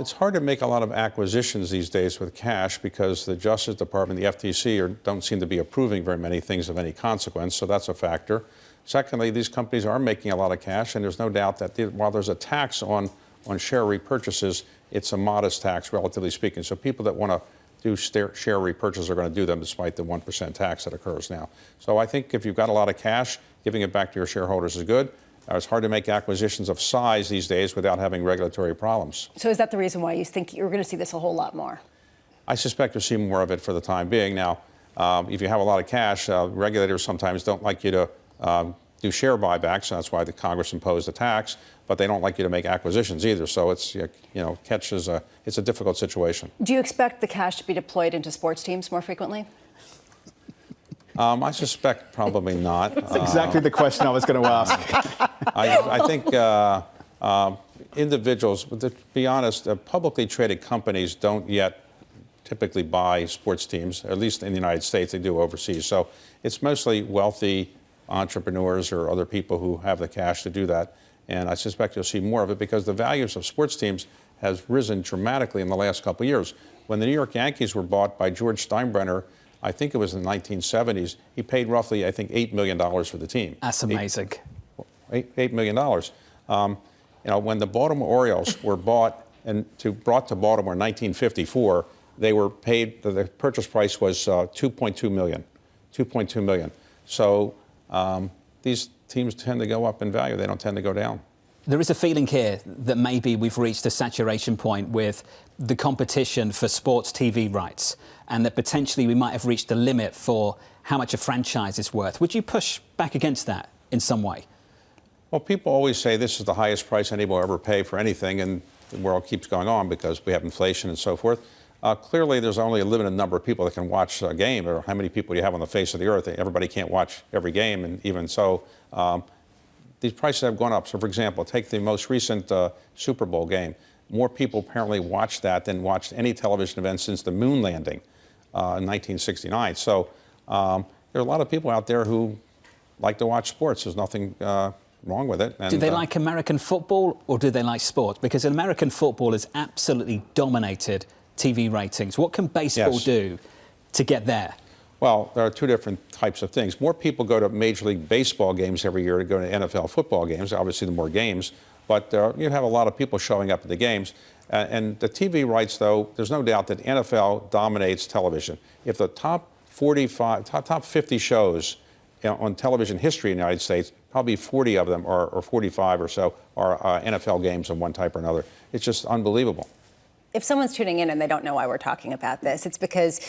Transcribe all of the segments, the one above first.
It's hard to make a lot of acquisitions these days with cash because the Justice Department, the FTC, don't seem to be approving very many things of any consequence, so that's a factor. Secondly, these companies are making a lot of cash, and there's no doubt that while there's a tax on share repurchases, it's a modest tax, relatively speaking. So people that want to do share repurchases are going to do them despite the 1% tax that occurs now. So I think if you've got a lot of cash, giving it back to your shareholders is good. It's hard to make acquisitions of size these days without having regulatory problems. So is that the reason why you think you're going to see this a whole lot more? I suspect you'll see more of it for the time being. Now, if you have a lot of cash, regulators sometimes don't like you to do share buybacks, and that's why the Congress imposed a tax, but they don't like you to make acquisitions either. So it's, it's a difficult situation. Do you expect the cash to be deployed into sports teams more frequently? I suspect probably not. That's exactly the question I was going to ask. I think individuals, to be honest, publicly traded companies don't yet typically buy sports teams, at least in the United States. They do overseas. So it's mostly wealthy entrepreneurs or other people who have the cash to do that. And I suspect you'll see more of it because the values of sports teams has risen dramatically in the last couple of years. When the New York Yankees were bought by George Steinbrenner, I think it was in the 1970s, he paid roughly, I think, $8 million for the team. That's amazing. $8 million. When the Baltimore Orioles were brought to Baltimore in 1954, they were paid, the purchase price was $2.2 million. $2.2 million. So these teams tend to go up in value. They don't tend to go down. There is a feeling here that maybe we've reached a saturation point with the competition for sports TV rights and that potentially we might have reached the limit for how much a franchise is worth. Would you push back against that in some way? Well, people always say this is the highest price anybody will ever pay for anything, and the world keeps going on because we have inflation and so forth. Clearly, there's only a limited number of people that can watch a game, or how many people you have on the face of the earth. Everybody can't watch every game, and even so, these prices have gone up. So, for example, take the most recent Super Bowl game. More people apparently watched that than watched any television event since the moon landing in 1969. So there are a lot of people out there who like to watch sports. There's nothing wrong with it. And, do they like American football or do they like sports? Because American football has absolutely dominated TV ratings. What can baseball do to get there? Well, there are two different types of things. More people go to Major League Baseball games every year to go to NFL football games, obviously the more games, but you have a lot of people showing up at the games. And the TV rights, though, there's no doubt that NFL dominates television. If the top 50 shows on television history in the United States, probably 40 of them, or 45 or so, are NFL games of one type or another. It's just unbelievable. If someone's tuning in and they don't know why we're talking about this, it's because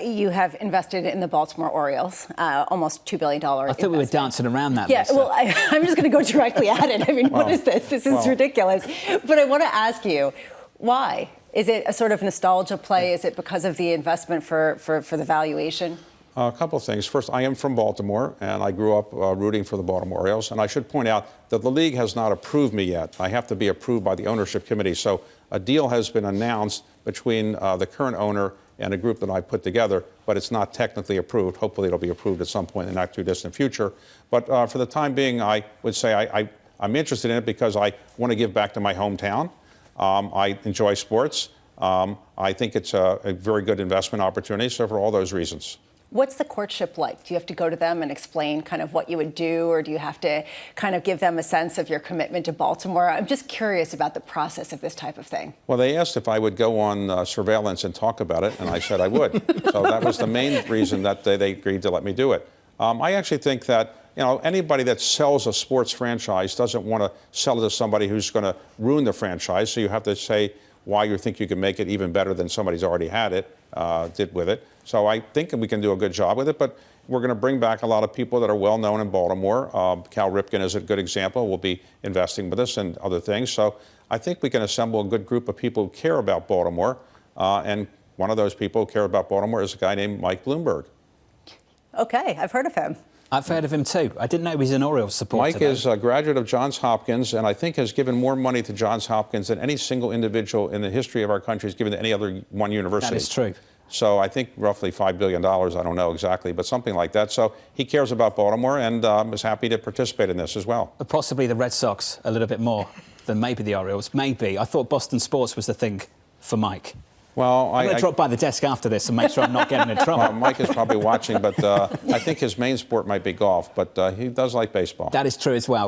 you have invested in the Baltimore Orioles, almost $2 billion. I thought we were dancing around that. Yeah, Lisa. well, I'm just going to go directly at it. I mean, what is this? This is ridiculous. But I want to ask you, why? Is it a sort of nostalgia play? Is it because of the investment for the valuation? A couple of things. First, I am from Baltimore, and I grew up rooting for the Baltimore Orioles. And I should point out that the league has not approved me yet. I have to be approved by the ownership committee. So a deal has been announced between the current owner and a group that I put together, but it's not technically approved. Hopefully it'll be approved at some point in the not too distant future. But for the time being, I would say I'm interested in it because I want to give back to my hometown. I enjoy sports. I think it's a very good investment opportunity. So for all those reasons. What's the courtship like? Do you have to go to them and explain kind of what you would do, or do you have to kind of give them a sense of your commitment to Baltimore? I'm just curious about the process of this type of thing. Well, they asked if I would go on surveillance and talk about it, and I said I would. So that was the main reason that they agreed to let me do it. I actually think that anybody that sells a sports franchise doesn't want to sell it to somebody who's going to ruin the franchise. So you have to say why you think you can make it even better than somebody's already had it, did with it. So I think we can do a good job with it, but we're going to bring back a lot of people that are well known in Baltimore. Cal Ripken is a good example. Will be investing with us and other things. So I think we can assemble a good group of people who care about Baltimore. And one of those people who care about Baltimore is a guy named Mike Bloomberg. Okay, I've heard of him. I've heard of him too. I didn't know he was an Orioles supporter. Mike is a graduate of Johns Hopkins, and I think has given more money to Johns Hopkins than any single individual in the history of our country has given to any other one university. That is true. So I think roughly $5 billion, I don't know exactly, but something like that. So he cares about Baltimore and is happy to participate in this as well. But possibly the Red Sox a little bit more. than maybe the Orioles. Maybe. I thought Boston sports was the thing for Mike. Well, I'm going to drop by the desk after this and make sure I'm not getting in trouble. Mike is probably watching, but I think his main sport might be golf, but he does like baseball. That is true as well.